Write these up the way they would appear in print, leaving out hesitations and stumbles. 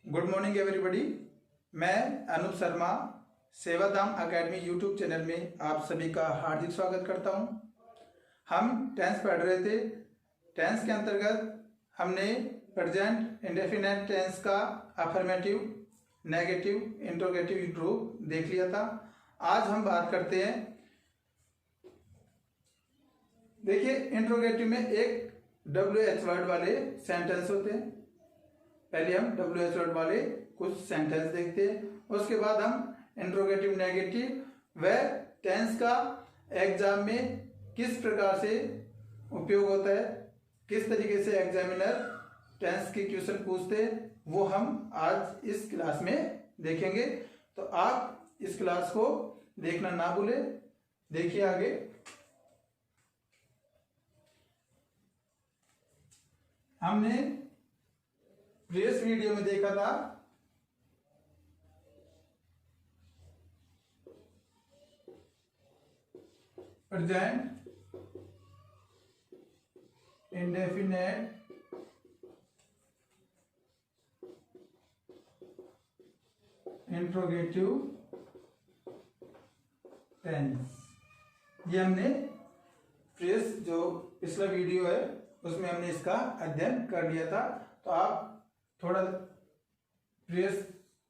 Good morning everybody. मैं Anoop Sharma Sevadham academy YouTube channel में आप सभी का हार्दिक स्वागत करता हूं। हम टेंस पढ़ रहे थे। टेंस के अंतर्गत हमने प्रेजेंट इंडेफिनिट टेंस का अफर्मेटिव, नेगेटिव, इंट्रोगेटिव रूप देख लिया था। आज हम बात करते हैं, देखिए इंट्रोगेटिव में एक WH वर्ड वाले सेंटेंस होते हैं। पहले हम WH वर्ड वाले कुछ सेंटेंस देखते हैं, उसके बाद हम इंट्रोगेटिव, नेगेटिव व टेंस का एग्जाम में किस प्रकार से उपयोग होता है, किस तरीके से एग्जामिनर टेंस के क्वेश्चन पूछते हैं, वो हम आज इस क्लास में देखेंगे। तो आप इस क्लास को देखना ना भूलें। देखिए आगे, हमने प्रीवियस वीडियो में देखा था प्रेजेंट इंडेफिनिट इंट्रोगेटिव टेंस। ये हमने प्रीवियस जो पिछला वीडियो है उसमें हमने इसका अध्ययन कर लिया था। तो आप थोड़ा प्रीवियस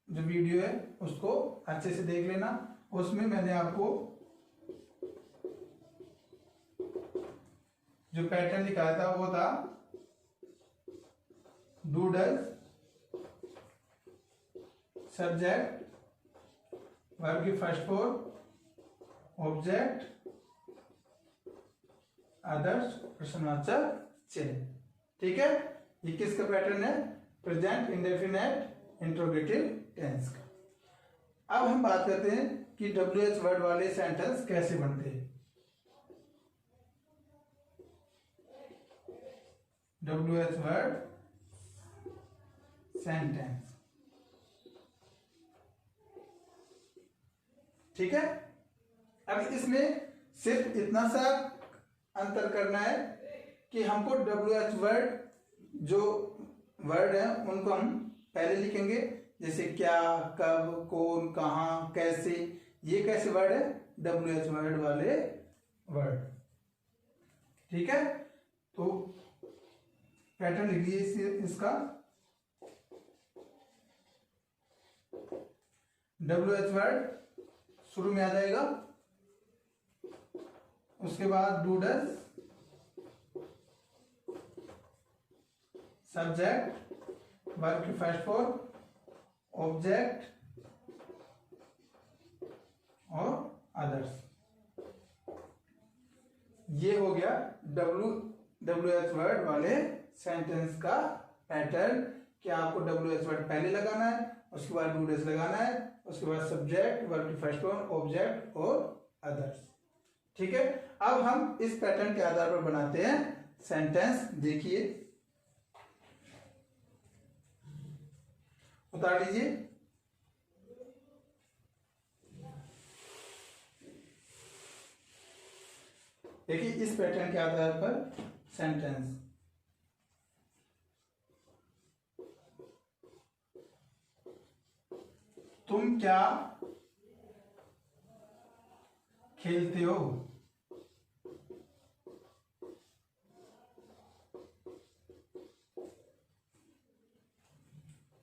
जो वीडियो है उसको अच्छे से देख लेना। उसमें मैंने आपको जो पैटर्न दिखाया था वो था डू डज, सब्जेक्ट, वर्ब की फर्स्ट फॉर्म, ऑब्जेक्ट, अदर्स, प्रश्नवाचक चिन्ह। ठीक है, ये किसका पैटर्न है? प्रेजेंट इंडेफिनिट इंट्रोगेटिव टेंस का। अब हम बात करते हैं कि WH वर्ड वाले सेंटेंस कैसे बनते हैं। WH वर्ड सेंटेंस, ठीक है। अब इसमें सिर्फ इतना सा अंतर करना है कि हमको WH वर्ड जो वर्ड है उनको हम पहले लिखेंगे, जैसे क्या, कब, कौन, कहां, कैसे। ये कैसे वर्ड है? WH वर्ड वाले वर्ड। ठीक है, तो पैटर्न लिख लीजिए इसका। WH वर्ड शुरू में आ जाएगा, उसके बाद डू डज, सब्जेक्ट, वर्ब की फर्स्ट फॉर्म, ऑब्जेक्ट और अदर्स। ये हो गया WH वर्ड वाले सेंटेंस का पैटर्न कि आपको WH वर्ड पहले लगाना है, उसके बाद डू डज लगाना है, उसके बाद सब्जेक्ट, वर्ब की फर्स्ट फॉर्म, ऑब्जेक्ट और अदर्स। ठीक है, अब हम इस पैटर्न के आधार पर बनाते हैं सेंटेंस। देखिए, उतार लीजिए। देखिए इस पैटर्न के आधार पर सेंटेंस। तुम क्या खेलते हो?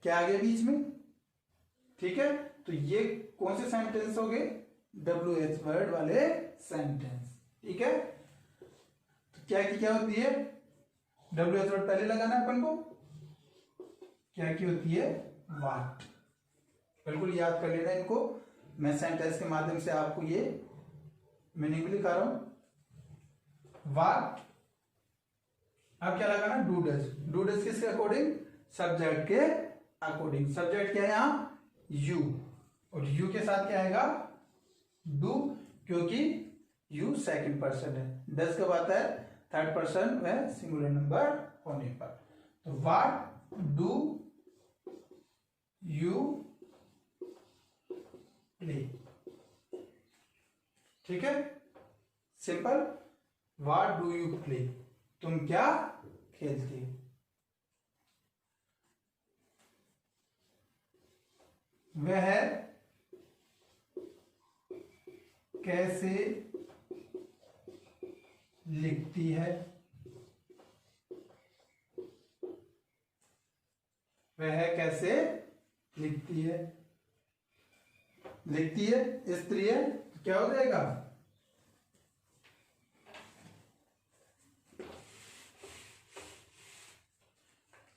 क्या आ गया बीच में? ठीक है, तो ये कौन से सेंटेंस हो गए? WH वर्ड वाले सेंटेंस। ठीक है, तो क्या की क्या होती है? WH वर्ड पहले लगाना है अपन को। क्या की होती है? व्हाट। बिल्कुल याद कर लेना इनको। मैं सेंटेंस के माध्यम से आपको ये मीनिंग भी लिखा रहा हूं। व्हाट। अब क्या लगाना? Do does. डू डज किसके अकॉर्डिंग? सब्जेक्ट के अकॉर्डिंग। सब्जेक्ट क्या है यहाँ? यू, और यू के साथ क्या आएगा? डू, क्योंकि यू सेकंड पर्सन है। डज कब आता है? थर्ड पर्सन व सिंगुलर नंबर होने पर। तो व्हाट डू यू प्ले। ठीक है, simple. What do you play, तुम क्या खेलते हो। वह कैसे लिखती है, वह कैसे लिखती है। लिखती है स्त्री है, क्या हो जाएगा,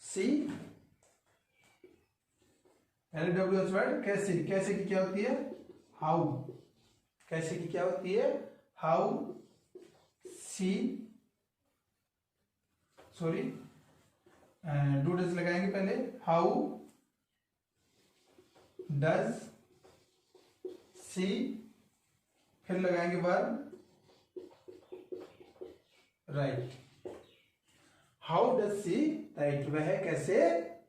सी LWH वर्ड कैसे, कैसे की क्या होती है, हाउ, कैसे की क्या होती है, how she, sorry do does लगाएंगे पहले, हाउ डज सी, फिर लगाएंगे verb right, how does she write, वह कैसे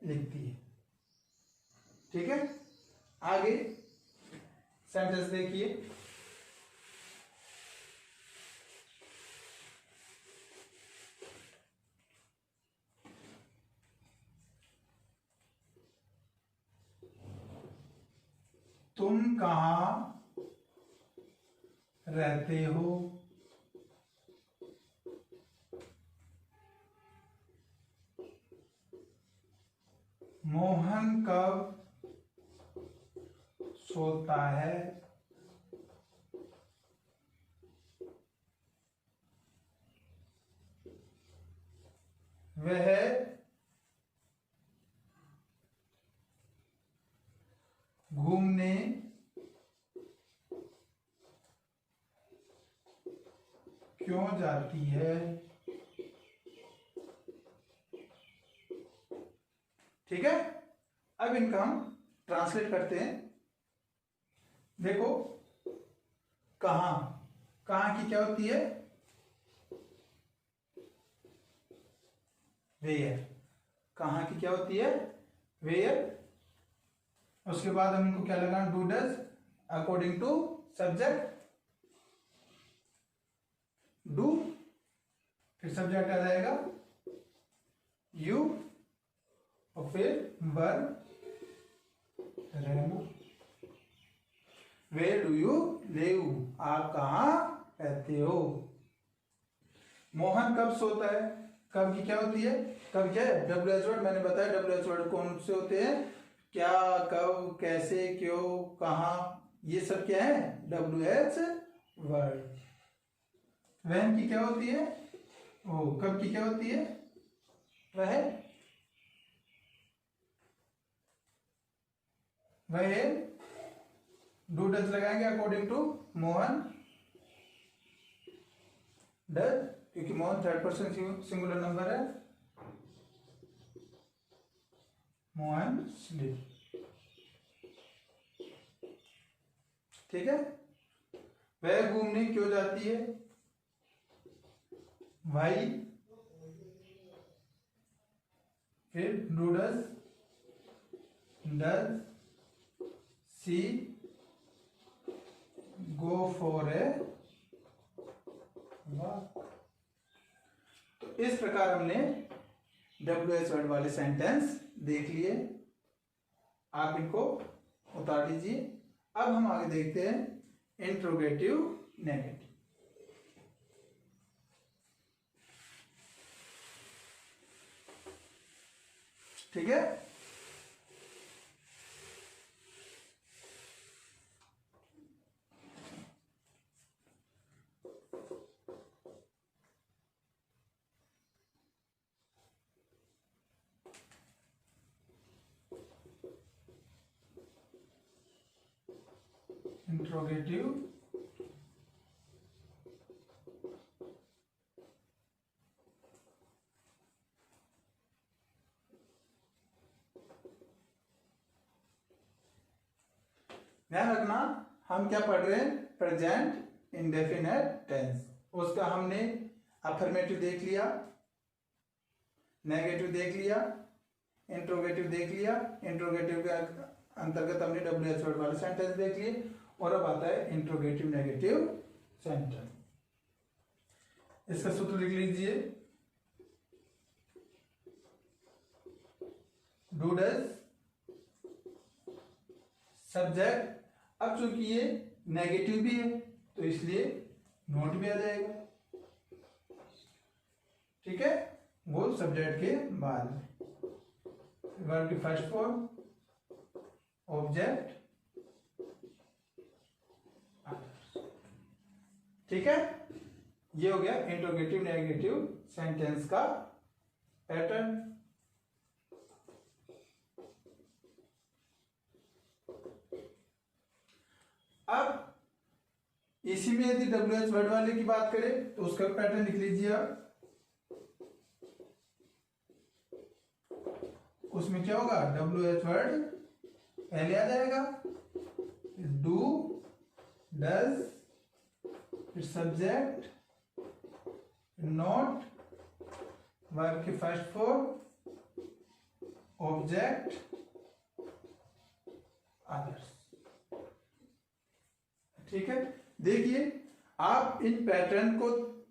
लिखती है। ठीक है, आगे सेंटेंस देखिए, तुम कहाँ रहते हो, मोहन कब सोता है, वह घूमने क्यों जाती है। ठीक है, अब इनका हम ट्रांसलेट करते हैं। देखो, कहां, कहां की क्या होती है, वेयर, कहां की क्या होती है, वेयर। उसके बाद हम इनको क्या लगाना, do does according to subject, do, फिर सब्जेक्ट आ जाएगा यू, और फिर वर्ब रहना, वेयर डू यू लिव, आप कहां रहते हो। मोहन कब सोता है, कब की क्या होती है, कब क्या है, WH वर्ड, मैंने बताया WH वर्ड कौन से होते हैं, क्या, कब, कैसे, क्यों, कहां, ये सब क्या है WH वर्ड। वह की क्या होती है, ओ कब की क्या होती है, वह डू डज लगाएंगे अकॉर्डिंग टू मोहन डज, क्योंकि Mohan third person singular number है, मोहन स्लीप। ठीक है, वह घूमने क्यों जाती है, भाई, फिर do does she go for a walk. तो इस प्रकार हमने WH वर्ड वाले सेंटेंस देख लिए, आप इनको उतार लीजिए। अब हम आगे देखते हैं इंट्रोगेटिव नेगेटिव। ठीक है, इंट्रोगेटिव ध्यान रखना, हम क्या पढ़ रहे हैं, प्रेजेंट इंडेफिनेट टेंस। उसका हमने अफर्मेटिव देख लिया, नेगेटिव देख लिया, इंट्रोगेटिव देख लिया, इंट्रोगेटिव के अंतर्गत हमने WH वर्ड वाले सेंटेंस देख लिए, और अब आता है इंट्रोगेटिव नेगेटिव सेंटेंस। इसका सूत्र लिख लीजिए, डू डज सब्जेक्ट, अब चूंकि ये नेगेटिव भी है तो इसलिए नोट भी आ जाएगा, ठीक है। वो सब्जेक्ट के बाद वर्ब की फर्स्ट फॉर्म, ऑब्जेक्ट, ठीक है। ये हो गया इंट्रोगेटिव नेगेटिव सेंटेंस का पैटर्न। अब इसी में यदि WH वर्ड वाले की बात करें तो उसका पैटर्न लिख लीजिए आप। उसमें क्या होगा, WH वर्ड पहले आ जाएगा, डू, डज, फिर सब्जेक्ट, नॉट, वर्ब की फर्स्ट फॉर्म, ऑब्जेक्ट, अदर्स, ठीक है। देखिए आप इन पैटर्न को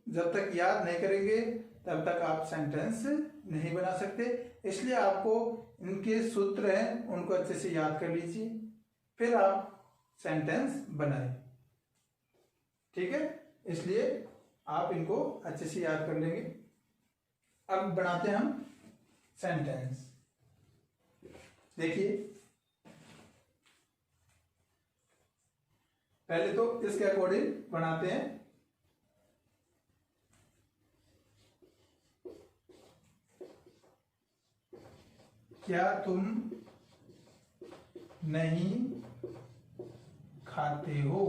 जब तक याद नहीं करेंगे तब तक आप सेंटेंस नहीं बना सकते, इसलिए आपको इनके सूत्र हैं उनको अच्छे से याद कर लीजिए, फिर आप सेंटेंस बनाएं, ठीक है। इसलिए आप इनको अच्छे से याद कर लेंगे। अब बनाते हैं हम सेंटेंस। देखिए पहले तो इसके अकॉर्डिंग बनाते हैं। क्या तुम नहीं खाते हो,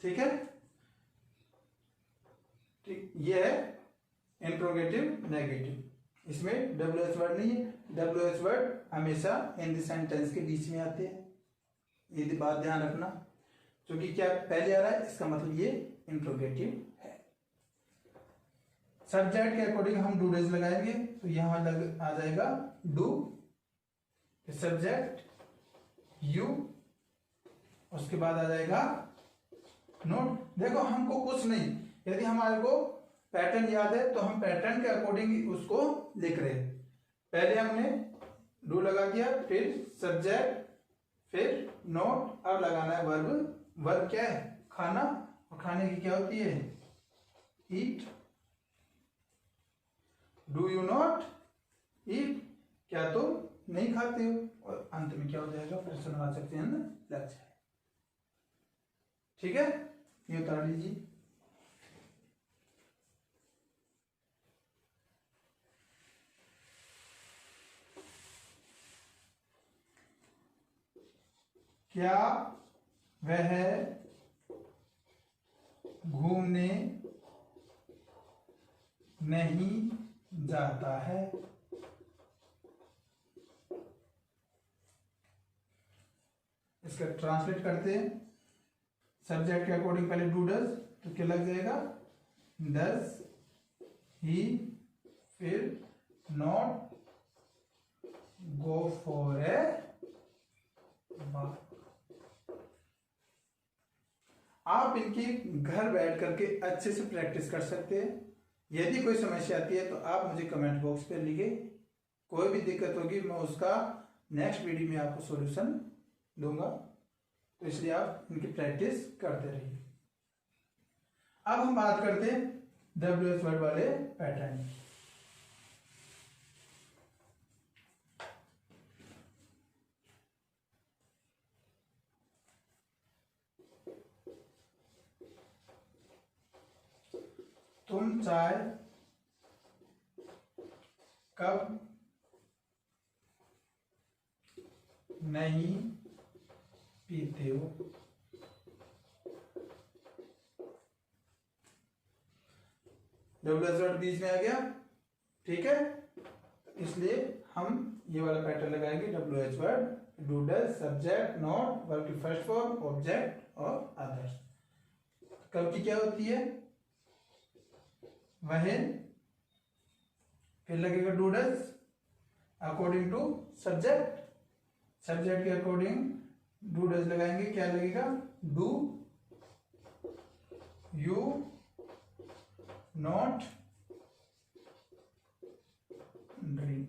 ठीक है। ठीक, ये है इंट्रोगेटिव नेगेटिव, इसमें WH वर्ड नहीं है। WH वर्ड हमेशा इन द सेंटेंस के बीच में आते हैं, ये बात ध्यान रखना, क्योंकि क्या पहले आ रहा है इसका मतलब ये इंट्रोगेटिव है। सब्जेक्ट के अकॉर्डिंग हम डू डज लगाएंगे तो यहां आ जाएगा डू, सब्जेक्ट यू, उसके बाद आ जाएगा नोट। देखो हमको कुछ नहीं, यदि हमारे को पैटर्न याद है तो हम पैटर्न के अकॉर्डिंग उसको लिख रहे हैं। पहले हमने डू लगा दिया, फिर सब्जेक्ट, फिर नोट, अब लगाना है वर्ब। वर्ब क्या है, खाना, और खाने की क्या होती है, ईट। डू यू नॉट ईट, क्या तुम नहीं खाते हो, और अंत में क्या हो जाएगा, प्रश्नवाचक चिन्ह लग जाए, ठीक है। ये उतार लीजिए। क्या वह घूमने नहीं जाता है, इसका ट्रांसलेट करते हैं। सब्जेक्ट के अकॉर्डिंग पहले डू डज, तो क्या लग जाएगा, डज ही, फिर not go for a walk. आप इनकी घर बैठ करके अच्छे से प्रैक्टिस कर सकते हैं। यदि कोई समस्या आती है तो आप मुझे कमेंट बॉक्स पे लिखिए, कोई भी दिक्कत होगी मैं उसका नेक्स्ट वीडियो में आपको सॉल्यूशन दूंगा, तो इसलिए आप इनकी प्रैक्टिस करते रहिए। अब हम बात करते हैं WH वर्ड वाले पैटर्न। तुम चाय कब नहीं पीते हो, WH वर्ड बीच में आ गया, ठीक है। इसलिए हम ये वाला पैटर्न लगाएंगे, WH word, do does, subject, not, verb की फर्स्ट फॉर्म, ऑब्जेक्ट और अदर्स। कब की क्या होती है, वह, फिर लगेगा do does according to subject, subject के अकॉर्डिंग डू डज लगाएंगे, क्या लगेगा, do you not drink,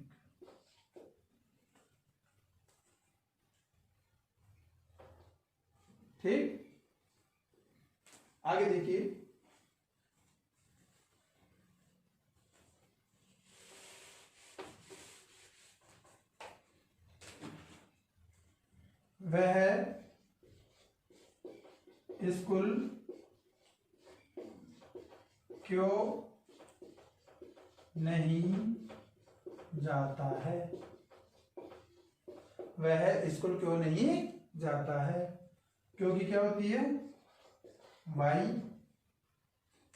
school क्यों नहीं जाता है, वह स्कूल क्यों नहीं जाता है। क्योंकि क्या होती है वाई,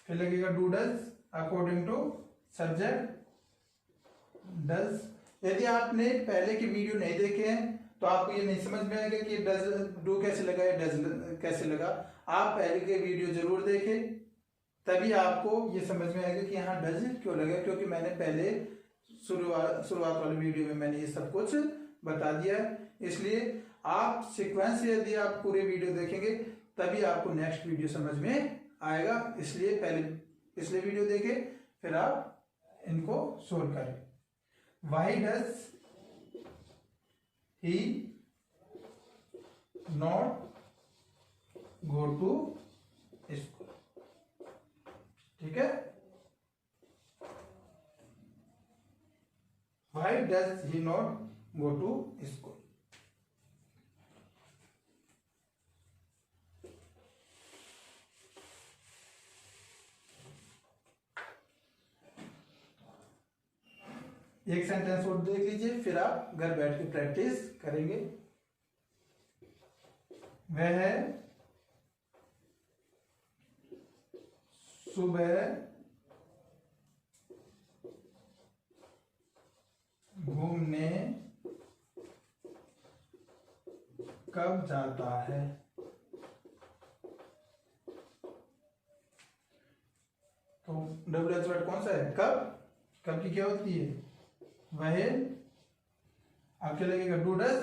फिर लगेगा do does according to subject does. यदि आपने पहले के वीडियो नहीं देखे हैं तो आपको ये नहीं समझ में आएगा कि डज डू कैसे लगा या डज कैसे लगा। आप पहले के वीडियो जरूर देखें, तभी आपको ये समझ में आएगा कि यहाँ डज क्यों लगा। क्योंकि मैंने पहले शुरुआत वाले वीडियो में मैंने ये सब कुछ बता दिया है। इसलिए आप सीक्वेंस से यदि आप पूरे वीडियो देखेंगे तभी आपको नेक्स्ट वीडियो समझ में आएगा। इसलिए पहले इसलिए वीडियो देखें, फिर आप इनको सोल्व करें। Why does he not go to school? ठीक है, why does he not go to school? एक सेंटेंस और देख लीजिए, फिर आप घर बैठ के प्रैक्टिस करेंगे। वह सुबह घूमने कब जाता है। तो WH वर्ड कौन सा है, कब। कब की क्या होती है वह। आपके लगेगा डू डज,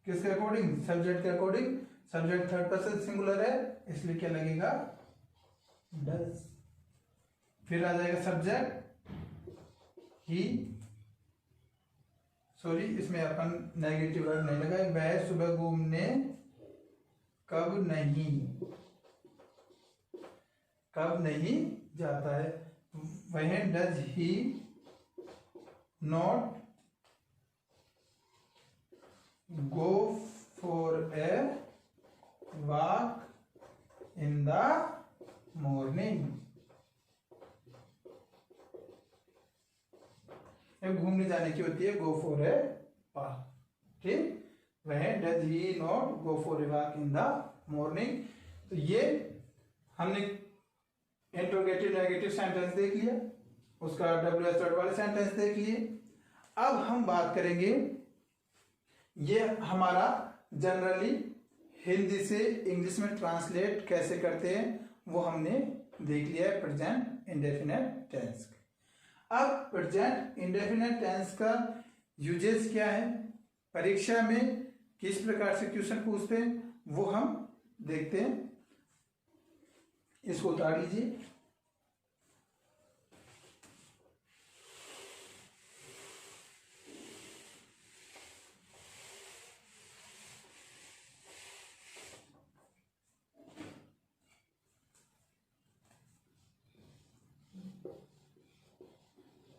किसके अकॉर्डिंग, सब्जेक्ट के according. Subject third person singular है इसलिए क्या लगेगा डज। फिर आ जाएगा सब्जेक्ट ही, सॉरी इसमें अपन नेगेटिव वर्ड नहीं लगाए। वह सुबह घूमने कब नहीं जाता है। वह does he not go for a walk in the morning। घूमने जाने की होती है go for a walk, ठीक। वह does he not go for a walk in the morning। तो ये हमने इंट्रोगेटिव नेगेटिव सेंटेंस देख लिया, उसका WH वर्ड वाले सेंटेंस देख लिए। अब हम बात करेंगे, ये हमारा जनरली हिंदी से इंग्लिश में ट्रांसलेट कैसे करते हैं वो हमने देख लिया है प्रेजेंट इंडेफिनेट टेंस। अब प्रेजेंट इंडेफिनेट टेंस का यूजेस क्या है, परीक्षा में किस प्रकार से क्वेश्चन पूछते हैं वो हम देखते हैं। इसको उतार लीजिए।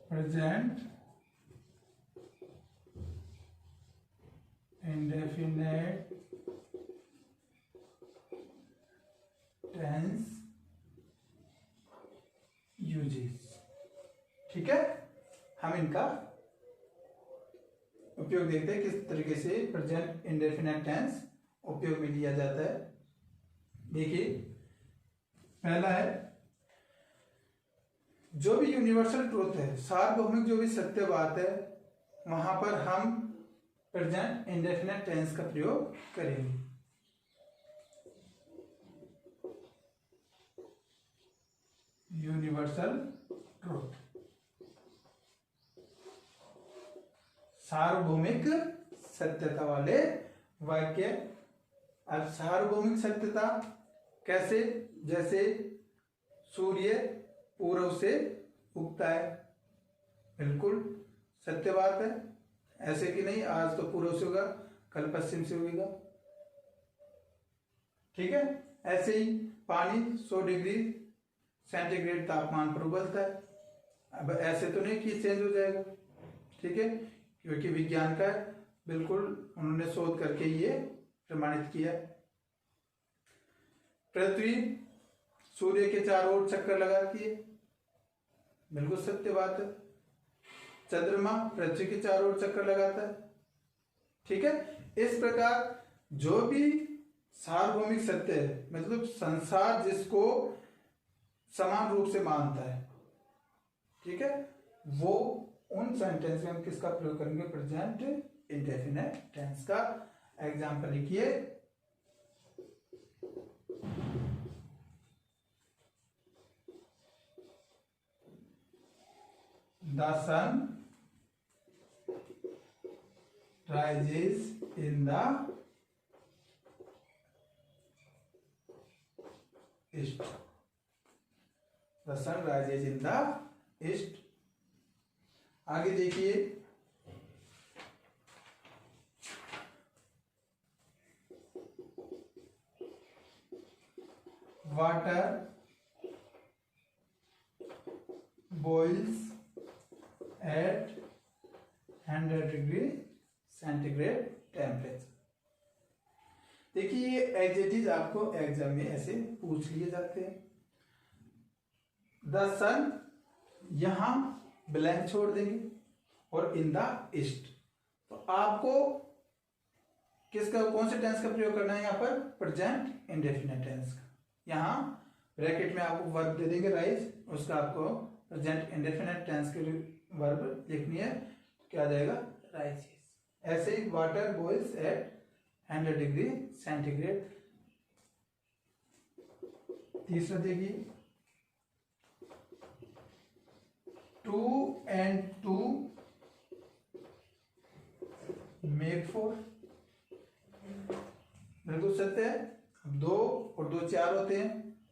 प्रेजेंट इंडेफिनेट टेंस यूजेस, ठीक है। हम इनका उपयोग देखते हैं किस तरीके से प्रेजेंट इंडेफिनेट टेंस उपयोग में लिया जाता है। देखिए पहला है, जो भी यूनिवर्सल ट्रूथ है, सार्वभौमिक जो भी सत्य बात है, वहां पर हम प्रेजेंट इंडेफिनेट टेंस का प्रयोग करेंगे। यूनिवर्सल ट्रूथ, सार्वभौमिक सत्यता वाले वाक्य। अब सार्वभौमिक सत्यता कैसे, जैसे सूर्य पूर्व से उगता है, बिल्कुल सत्य बात है। ऐसे कि नहीं आज तो पूर्व से उगा कल पश्चिम से उगेगा, ठीक है। ऐसे ही पानी 100 डिग्री सेंटीग्रेड तापमान पर उबलता है। अब ऐसे तो नहीं कि चेंज हो जाएगा, ठीक है, क्योंकि विज्ञान का बिल्कुल उन्होंने शोध करके ये प्रमाणित किया। पृथ्वी सूर्य के चारों ओर चक्कर लगाती है, बिल्कुल सत्य बात है। चंद्रमा पृथ्वी के चारों ओर चक्कर लगाता है, ठीक है। इस प्रकार जो भी सार्वभौमिक सत्य है, मतलब संसार जिसको समान रूप से मानता है, ठीक है, वो उन सेंटेंस में हम किसका प्रयोग करेंगे? प्रेजेंट इंडेफिनिट टेंस का। एग्जाम्पल लिखिए, the sun rises in the east. The sun rises in the east. आगे देखिए, water boils at 100 degree centigrade temperature. देखिए ये एडजेक्टिव आपको एग्जाम में ऐसे पूछ लिए जाते हैं। द सन, यहां ब्लैंक छोड़ देंगे, और इन द ईस्ट, तो आपको किसका, कौन से टेंस का प्रयोग करना है? यहाँ पर प्रेजेंट इंडेफिनिट टेंस का। यहाँ ब्रैकेट में आपको वर्ब दे देंगे राइज, उसका आपको प्रेजेंट इंडेफिनिट टेंस की वर्ब लिखनी है, तो क्या आ जाएगा? राइज। ऐसे ही water boils at 100 degree centigrade. तीसरा देखिए, 2 and 2 मेक 4। बिल्कुल सत्य है। 2 और 2 4 होते हैं,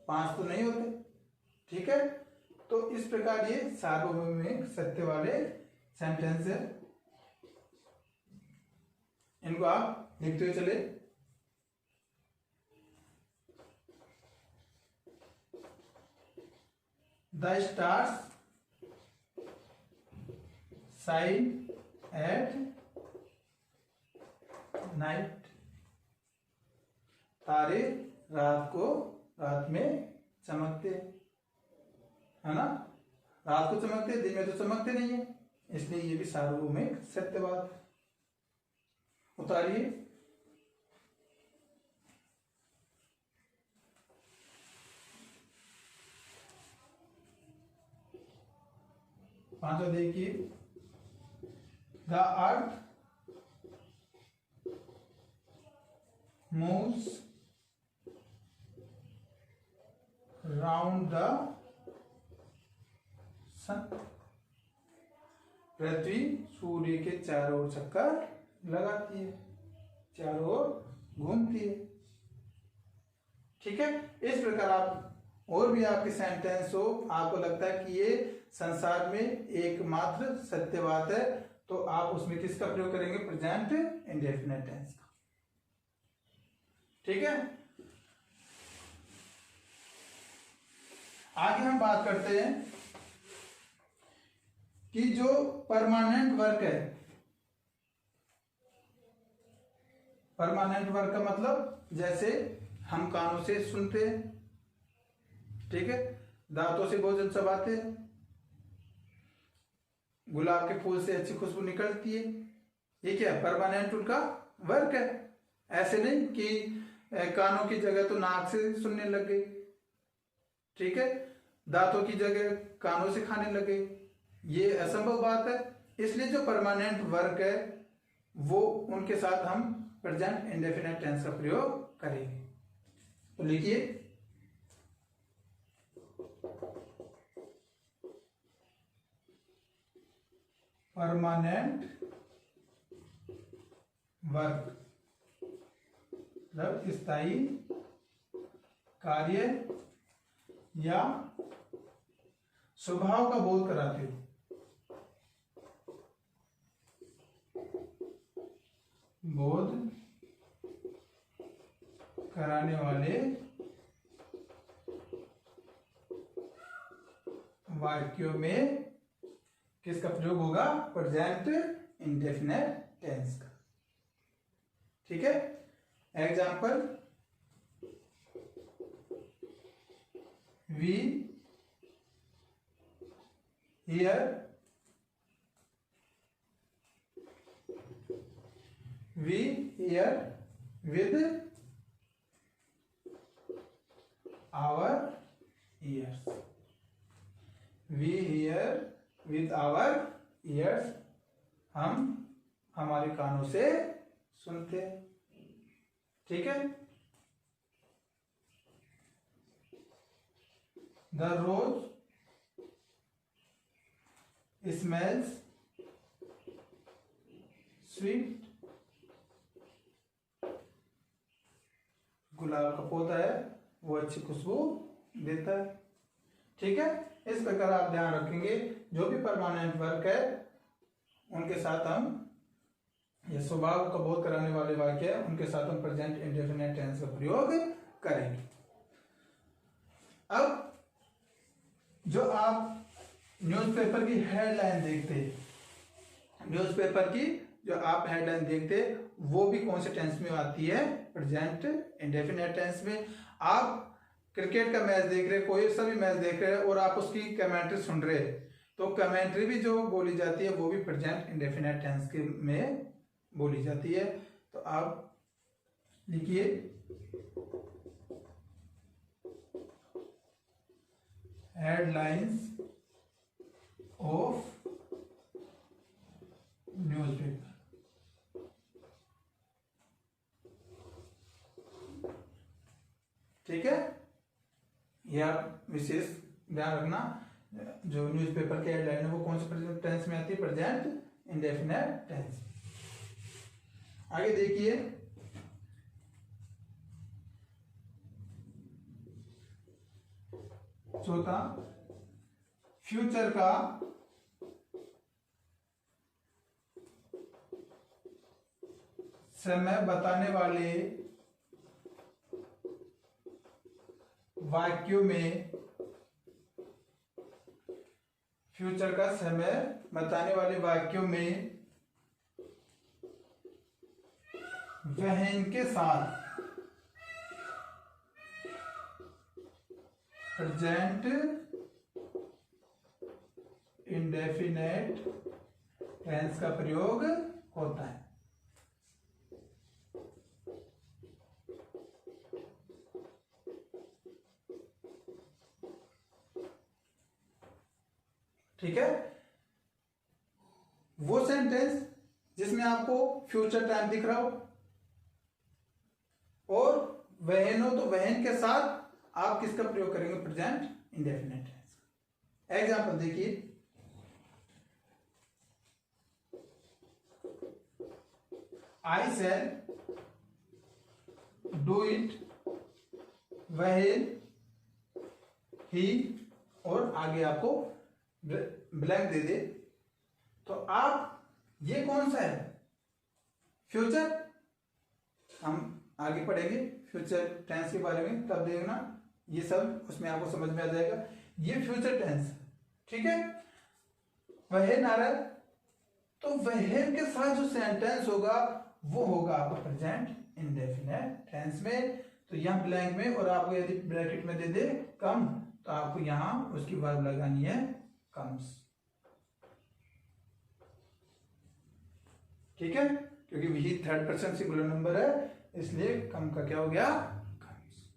5 तो नहीं होते, ठीक है। तो इस प्रकार ये सार्वभौमिक सत्य वाले सेंटेंस है, इनको आप लिखते हुए चले। The stars shine at night. तारे रात में चमकते, है ना, रात को चमकते, दिन में तो चमकते नहीं है, इसलिए ये भी सार्वभौमिक सत्य बात है। उतारिए, पांचवा देखिए, the earth moves round the sun. पृथ्वी सूर्य के चारों ओर चक्कर लगाती है, चारों ओर घूमती है, ठीक है। इस प्रकार आप और भी आपके सेंटेंस हो, आपको लगता है कि ये संसार में एकमात्र सत्य बात है, तो आप उसमें किसका प्रयोग करेंगे? प्रेजेंट इंडेफिनिट टेंस का, ठीक है। आगे हम बात करते हैं कि जो परमानेंट वर्क है, परमानेंट वर्क का मतलब जैसे हम कानों से सुनते हैं, ठीक है, दांतों से भोजन चबाते हैं, गुलाब के फूल से अच्छी खुशबू निकलती है, ये क्या परमानेंट उनका वर्क है। ऐसे नहीं कि कानों की जगह तो नाक से सुनने लग गए, ठीक है, दांतों की जगह कानों से खाने लगे, ये असंभव बात है। इसलिए जो परमानेंट वर्क है वो उनके साथ हम प्रेजेंट इंडेफिनिट टेंस का प्रयोग करेंगे। तो लिखिए, परमानेंट वर्क मतलब स्थायी कार्य या स्वभाव का बोध कराते हो, बोध कराने वाले वाक्यों में किसका प्रयोग होगा? प्रेजेंट इंडेफिनिट टेंस का, ठीक है। Example, we hear with our ears, we hear with our ears, हम हमारे कानों से सुनते। ठीक है। द रोज स्मेल्स स्वीट, गुलाब का पौधा है वो अच्छी खुशबू देता है। ठीक है। इस प्रकार आप ध्यान रखेंगे जो भी परमानेंट वर्क है उनके साथ हम, ये स्वभाव का बोध कराने वाले वाक्य है उनके साथ हम प्रेजेंट इंडेफिनिट टेंस का प्रयोग करेंगे। अब जो आप न्यूज़पेपर की हेडलाइन देखते हैं, न्यूज़पेपर की जो आप हेडलाइन देखते हैं वो भी कौन से टेंस में आती है? प्रेजेंट इंडेफिनिट टेंस में। आप क्रिकेट का मैच देख रहे, कोई सा भी मैच देख रहे हैं और आप उसकी कमेंट्री सुन रहे, तो कमेंट्री भी जो बोली जाती है वो भी प्रेजेंट इंडेफिनिट टेंस के में बोली जाती है। तो आप लिखिए हेडलाइंस ऑफ न्यूज़पेपर। ठीक है। यह विशेष ध्यान रखना, जो न्यूज़पेपर की हेडलाइन है वो कौन से प्रेजेंट टेंस में आती है? Present indefinite tense. आगे देखिए, चौथा, फ्यूचर का समय बताने वाले वाक्यों में, फ्यूचर का समय बताने वाले वाक्यों में वहन के साथ प्रेजेंट इंडेफिनिट टेंस का प्रयोग होता है। ठीक है। वो सेंटेंस जिसमें आपको फ्यूचर टाइम दिख रहा हो और वहन हो, तो वहन के साथ आप किसका प्रयोग करेंगे? Present indefinite tense. एग्जांपल देखिए, I shall do it when he, और आगे आपको ब्लैंक दे दे, तो आप ये कौन सा है? फ्यूचर। हम आगे पढ़ेंगे फ्यूचर टेंस के बारे में, तब देखना ये सब उसमें आपको समझ में आ जाएगा। ये फ्यूचर टेंस, ठीक है। वहन आ रहा है, तो वहन के साथ जो सेंटेंस होगा वो होगा आपका प्रेजेंट इंडेफिनिट टेंस में। तो यहां ब्लैंक में, और आपको यदि ब्रैकेट में दे दे कम, तो आपको यहां उसकी वर्ब लगानी है कम्स। ठीक है, क्योंकि वही थर्ड पर्सन सिंगुलर नंबर है, इसलिए कम का क्या हो गया? कम्स।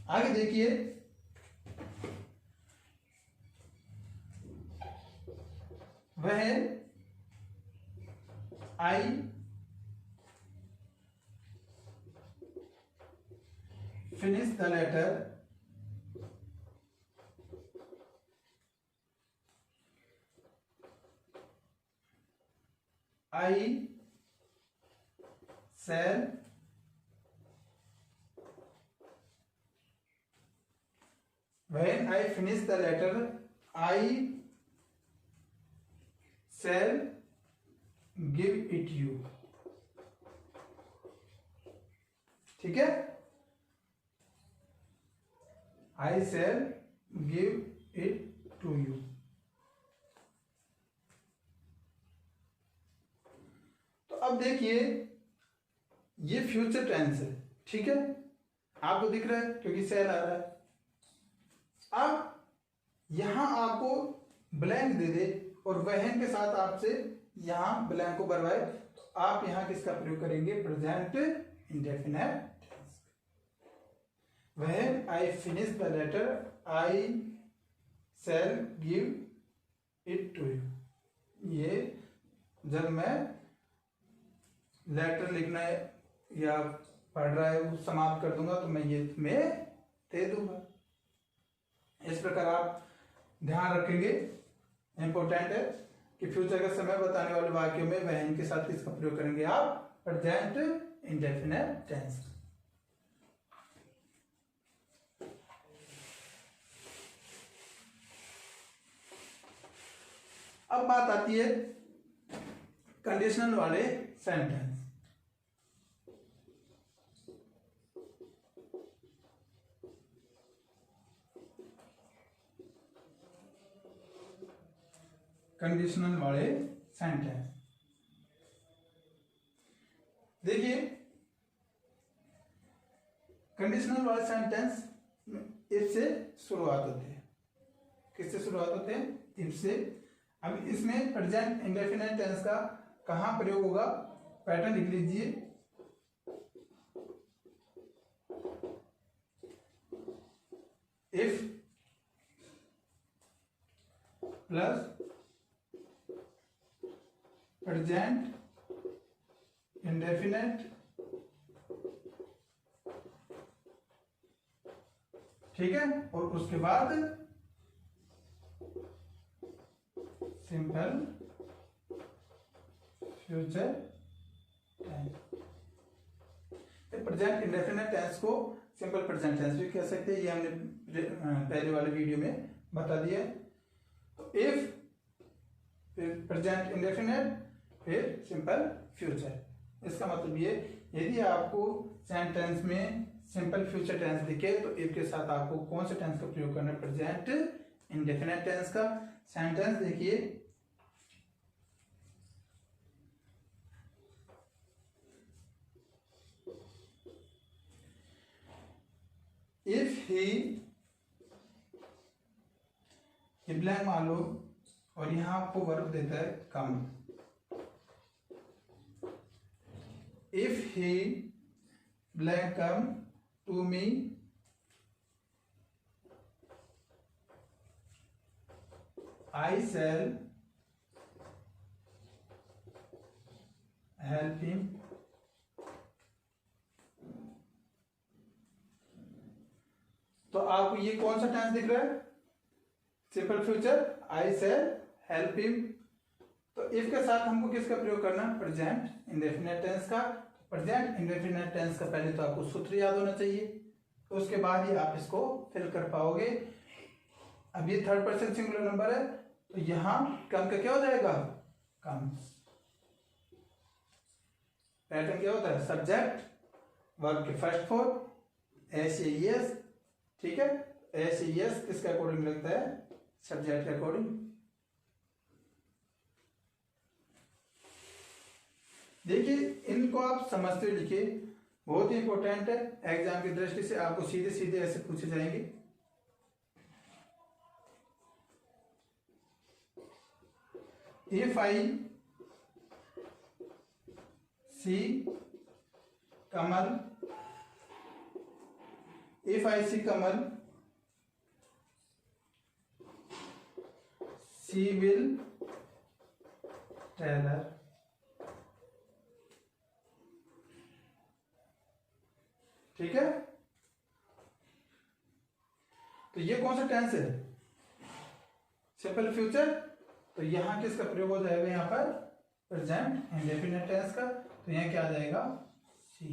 आगे देखिए, when I finish the letter, I shall when I finish the letter, I shall give it you। ठीक है, I shall give it to you। अब देखिए, ये फ्यूचर टेंस है, ठीक है, आपको दिख रहा है क्योंकि सेल आ रहा है। अब यहां आपको ब्लैंक दे दे और वहन के साथ आपसे यहां ब्लैंक को भरवाए, तो आप यहां किसका प्रयोग करेंगे? Present indefinite tense. When I finish the letter I shall give it to you. ये जब मैं लेटर लिखना है या पढ़ रहा है वो समाप्त कर दूंगा तो मैं ये तुम्हें दे दूंगा। इस प्रकार आप ध्यान रखेंगे, इंपॉर्टेंट है कि फ्यूचर का समय बताने वाले वाक्यों में वहन के साथ किसका प्रयोग करेंगे? आप प्रेजेंट इंडेफिनिट टेंस। अब बात आती है कंडीशनल वाले सेंटेंस। कंडीशनल वाले सेंटेंस देखिए, कंडीशनल वाले सेंटेंस इफ से शुरुआत होती है। किससे शुरुआत होते हैं? इफ से। अब इसमें प्रेजेंट इंडेफिनिट टेंस का कहां प्रयोग होगा? पैटर्न लिख लीजिए। इफ प्लस प्रेजेंट इंडेफिनिट, ठीक है, और उसके बाद simple future tense. Present indefinite tense को सिंपल प्रेजेंट टेंस भी कह सकते हैं, ये हमने पहले वाले वीडियो में बता दिया। तो इफ, फिर प्रेजेंट इंडेफिनिट, फिर सिंपल फ्यूचर। इसका मतलब ये, यदि आपको सेंटेंस में सिंपल फ्यूचर टेंस दिखे तो इफ के साथ आपको कौन से टेंस का प्रयोग करना है? प्रेजेंट इंडेफिनिट टेंस का। सेंटेंस देखिए, इफ ही, ये ब्लैंक मान लो और यहां आपको वर्ब देता है come. If he blank come to me I shall help him. तो आपको ये कौन सा टेंस दिख रहा है? Simple future, I shall help him. तो इफ के साथ हमको किसका प्रयोग करना? प्रेजेंट इंडेफिनिट टेंस का। प्रेजेंट इंडेफिनिट टेंस का पहले तो आपको सूत्र याद होना चाहिए, तो उसके बाद ही आप इसको फिल कर पाओगे। अब ये थर्ड पर्सन सिंगुलर नंबर है, तो यहां कम का क्या हो जाएगा? कम। पैटर्न क्या होता है? सब्जेक्ट, वर्ब के first form, S A S, ठीक है। एस ए एस किसके अकॉर्डिंग लगता है? सब्जेक्ट के अकॉर्डिंग। देखिए, इनको आप समझते हुए लिखिए, बहुत ही इंपॉर्टेंट है। एग्जाम की दृष्टि से आपको सीधे सीधे ऐसे पूछे जाएंगे। If I see Kamal, if I see Kamal she will tell her. ठीक है, तो ये कौन सा टेंस है? Simple future. तो यहां किसका प्रयोग हो जाएगा? यहां पर प्रेजेंट इंडेफिनिट टेंस का। तो यहां क्या आ जाएगा? सी।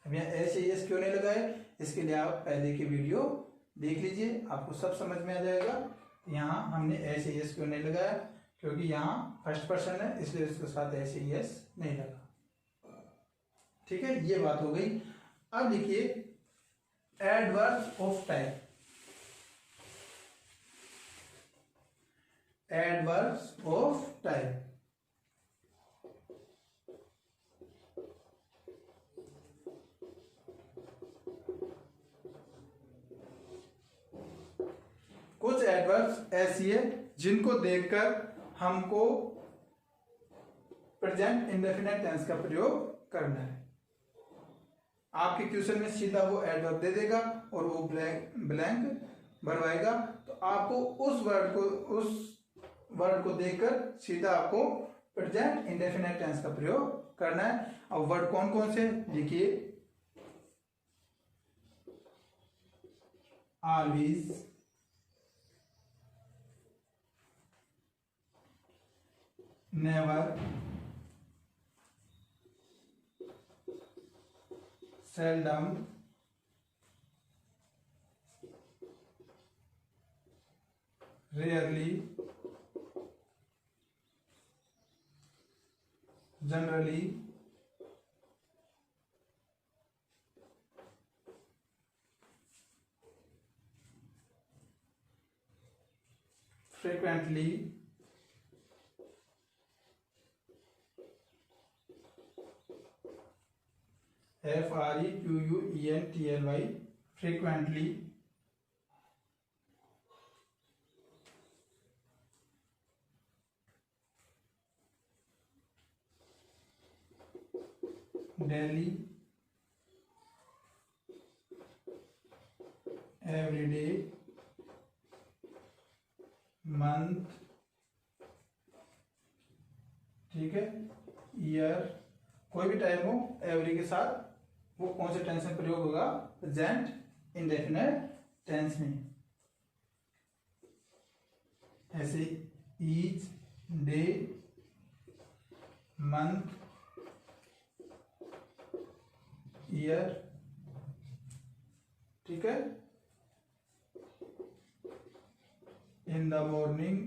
अब यहाँ एस एस क्यों नहीं लगाए? इसके लिए आप पहले की वीडियो देख लीजिए, आपको सब समझ में आ जाएगा। यहाँ हमने एस एस क्यों नहीं लगाया? क्योंकि यहाँ फर्स्ट पर्सन है, इसलिए उसके साथ एस एस नहीं लगा। ठीक है, ये बात हो गई। अब लिखिए adverbs of type. Adverbs of type, adverbs ऐसी है जिनको देखकर हमको प्रेजेंट इंडेफिनिट टेंस का प्रयोग करना है। आपके क्वेश्चन में सीधा वो एडवर्ब दे देगा और वो ब्लैंक भरवाएगा, तो आपको उस वर्ड को देखकर सीधा आपको प्रेजेंट इंडेफिनिट टेंस का प्रयोग करना है। अब वर्ड कौन कौन से लिखिए, always, never, seldom, rarely, generally, frequently, frequently, frequently, daily, every day, month, ठीक है, ईयर, कोई भी टाइम हो एवरी के साथ वो कौन से टेंस में प्रयोग होगा, प्रेजेंट इंडेफिनिट टेंस में। ऐसे ईच, डे, मंथ, ईयर, ठीक है, in the morning,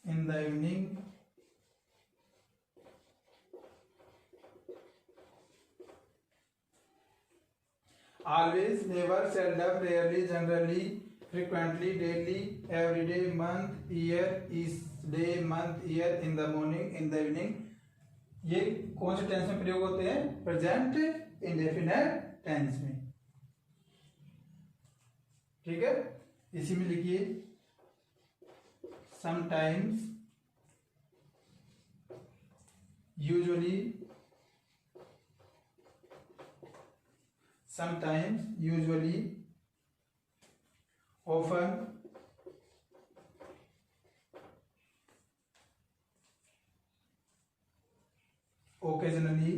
in the evening, always, never, seldom, rarely, generally, frequently, daily, every day, month, year, each day, month, year, in the morning, in the evening, ये कौन से tense में प्रयोग होते हैं, present indefinite tense में, ठीक है। इसी में लिखिए sometimes, usually, sometimes, usually, often, occasionally,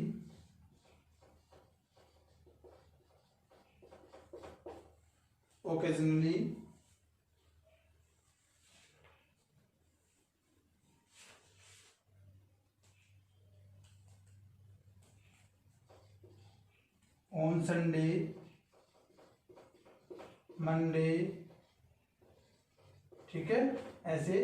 occasionally, on Sunday, Monday, ठीक है। ऐसे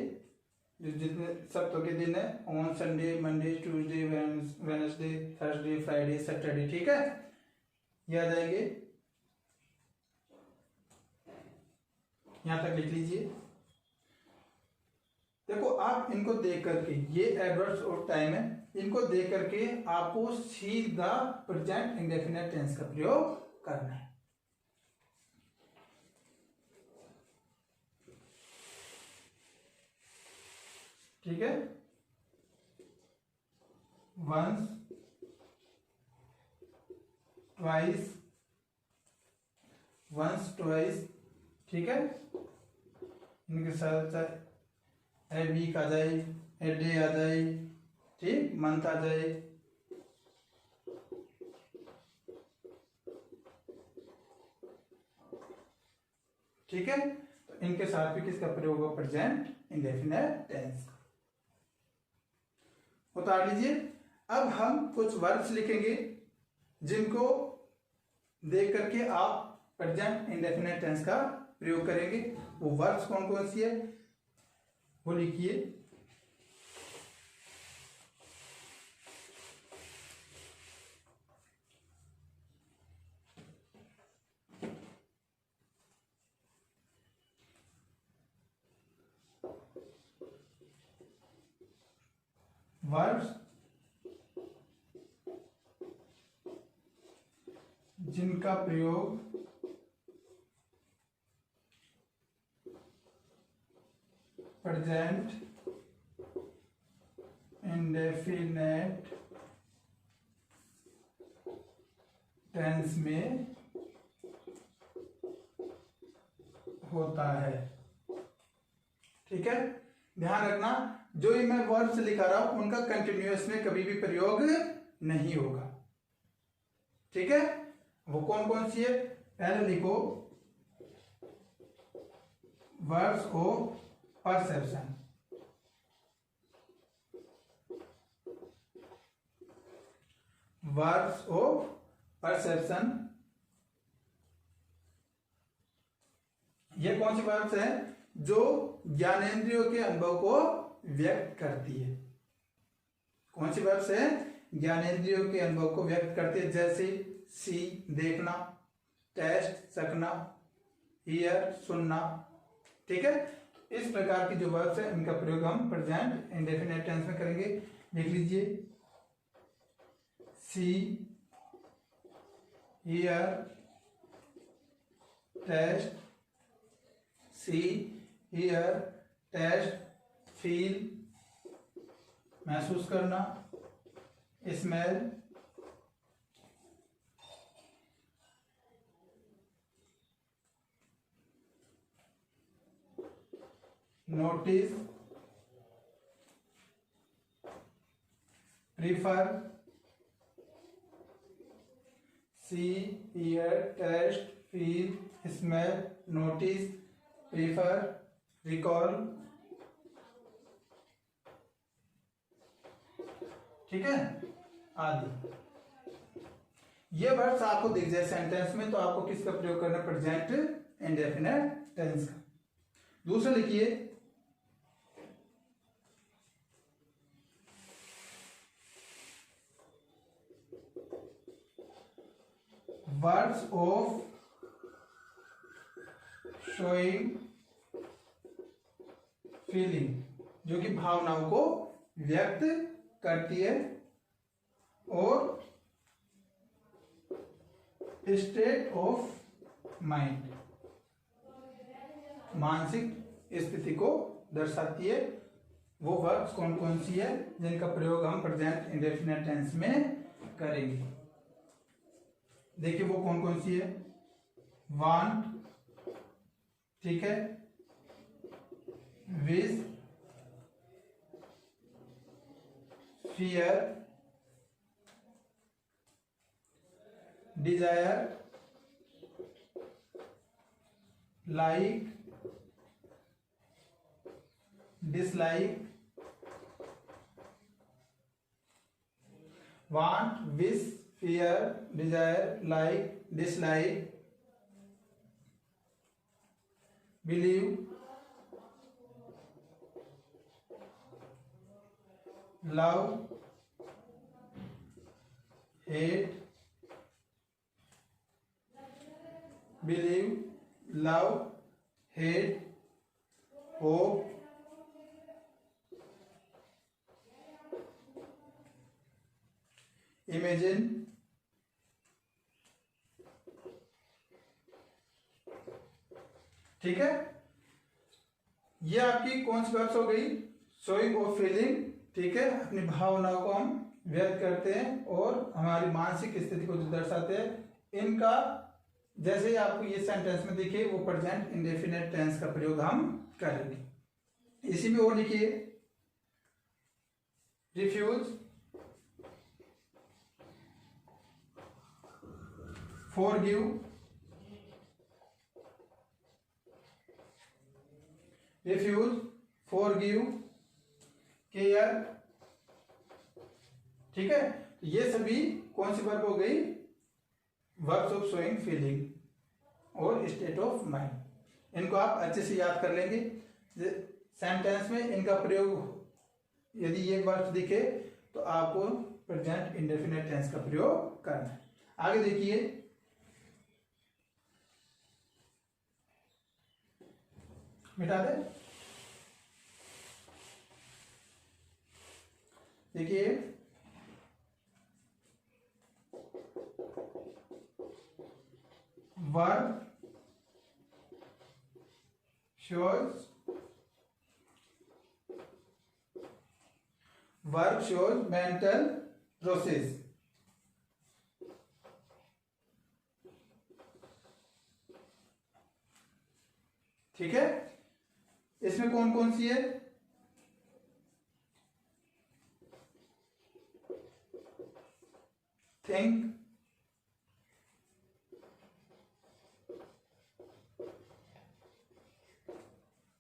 जितने सप्ताह के दिन है, on Sunday, Monday, Tuesday, Wednesday, Thursday, Friday, Saturday, ठीक है, ये आ जाएंगे। यहां तक लिख लीजिए। देखो आप इनको देख करके, ये एडवर्ब्स और टाइम है, इनको देख करके आपको सीधा प्रेजेंट इंडेफिनिट टेंस का प्रयोग करना है। ठीक है, वंस, ट्वाइस, वंस, ट्वाइस, ठीक है, इनके साथ ए वीक आ जाए, ए डे आ जाए, ठीक, मंथ आ जाए, ठीक है। तो इनके साथ भी किसका प्रयोग हो, प्रेजेंट इंडेफिनिट टेंस का। उतार लीजिए। अब हम कुछ वर्ब्स लिखेंगे जिनको देख करके आप प्रेजेंट इंडेफिनिट टेंस का प्रयोग करेंगे। वो वर्ब्स कौन कौन सी है वो लिखिए। वर्ब्स जिनका प्रयोग प्रेजेंट इंडेफिनेट टेंस में होता है। ठीक है, ध्यान रखना जो ही मैं वर्ब्स लिखा रहा हूं उनका कंटिन्यूअस में कभी भी प्रयोग नहीं होगा। ठीक है, वो कौन कौन सी है, पहले लिखो verbs of perception. Verbs of perception, ये कौन सी वर्ब्स है जो ज्ञानेंद्रियों के अनुभव को व्यक्त करती है। कौन सी वर्ब्स है, ज्ञानेंद्रियों के अनुभव को व्यक्त करती है, जैसे सी देखना, टेस्ट चखना, हियर सुनना। ठीक है, इस प्रकार की जो वर्ब्स है इनका प्रयोग हम प्रेजेंट इंडेफिनिट टेंस में करेंगे। लिख लीजिए see, hear, taste, see, hear, taste, feel महसूस करना, smell, notice, prefer, see, hear, taste, feel, smell, notice, prefer, recall. ठीक है, आदि। ये वर्ड्स आपको दिख जाए सेंटेंस में तो आपको किसका प्रयोग करना, प्रेजेंट इंडेफिनिट टेंस का। दूसरा लिखिए वर्ड्स ऑफ शोइंग फीलिंग, जो कि भावनाओं को व्यक्त करती है, और स्टेट ऑफ माइंड, मानसिक स्थिति को दर्शाती है। वो वर्ब्स कौन कौन सी है जिनका प्रयोग हम प्रेजेंट इंडेफिनिट टेंस में करेंगे। देखिए वो कौन कौन सी है, वांट, ठीक है, wish, fear, desire, like, dislike. Want, wish, fear, desire, like, dislike, believe, love, hate, believe, love, hate, hope, imagine, ठीक है। ये आपकी कौन सी वर्ब्स हो गई, शोइंग ऑफ फीलिंग, ठीक है, अपनी भावनाओं को हम व्यक्त करते हैं और हमारी मानसिक स्थिति को जो दर्शाते हैं। इनका जैसे आपको ये सेंटेंस में देखिए वो प्रेजेंट इंडेफिनिट टेंस का प्रयोग हम करेंगे। इसी में और लिखिए refuse, forgive, refuse, forgive, care. ठीक है, ये सभी कौन सी वर्ब हो गई, वर्ब्स ऑफ शोइंग फीलिंग और स्टेट ऑफ माइंड। इनको आप अच्छे से याद कर लेंगे। सेंटेंस में इनका प्रयोग यदि ये वर्ब्स दिखे तो आपको प्रेजेंट इंडेफिनिट टेंस का प्रयोग करना है। आगे देखिए मिटा दे, देखिए verb shows verb shows mental process. ठीक है, इसमें कौन कौन सी है? थिंक,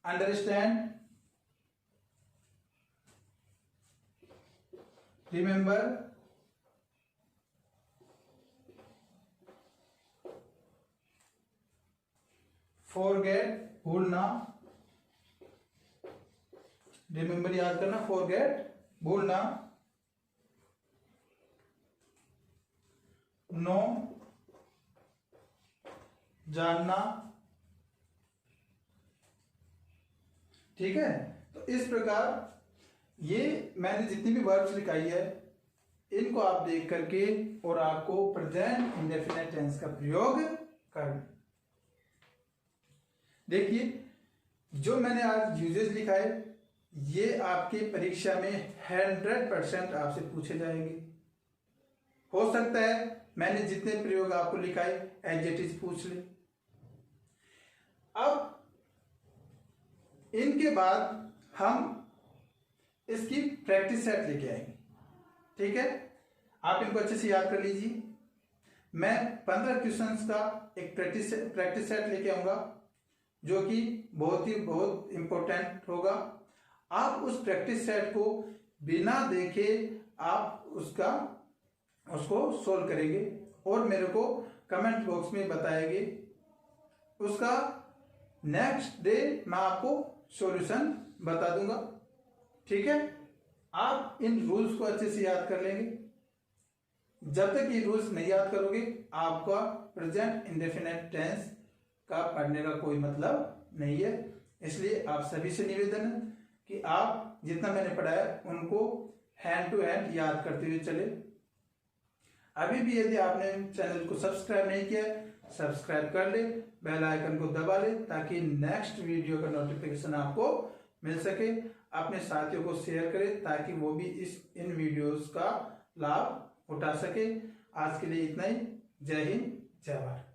अंडरस्टैंड, रिमेंबर, फॉरगेट भूलना, रिमेंबर याद करना, फॉरगेट भूलना, नो जानना। ठीक है, तो इस प्रकार ये मैंने जितनी भी वर्ब्स लिखाई है इनको आप देख करके और आपको प्रेजेंट इंडेफिनिट टेंस का प्रयोग करना। देखिए, जो मैंने आज यूजेस लिखा है ये आपकी परीक्षा में 100% आपसे पूछे जाएंगे। हो सकता है मैंने जितने प्रयोग आपको लिखाए एज इट इज पूछ ले। अब इनके बाद हम इसकी प्रैक्टिस सेट लेके आएंगे। ठीक है, आप इनको अच्छे से याद कर लीजिए। मैं 15 क्वेश्चंस का एक प्रैक्टिस सेट लेके आऊंगा जो कि बहुत इंपॉर्टेंट होगा। आप उस प्रैक्टिस सेट को बिना देखे आप उसको सोल्व करेंगे और मेरे को कमेंट बॉक्स में बताएंगे। उसका नेक्स्ट डे मैं आपको सॉल्यूशन बता दूंगा। ठीक है, आप इन रूल्स को अच्छे से याद कर लेंगे। जब तक ये रूल्स नहीं याद करोगे आपका प्रेजेंट इंडेफिनिट टेंस का पढ़ने का कोई मतलब नहीं है। इसलिए आप सभी से निवेदन है कि आप जितना मैंने पढ़ाया उनको हैंड टू हैंड याद करते हुए चले। अभी भी यदि आपने चैनल को सब्सक्राइब नहीं किया सब्सक्राइब कर ले, बेल आइकन को दबा ले ताकि नेक्स्ट वीडियो का नोटिफिकेशन आपको मिल सके। अपने साथियों को शेयर करें ताकि वो भी इन वीडियोस का लाभ उठा सके। आज के लिए इतना ही। जय हिंद, जय भारत।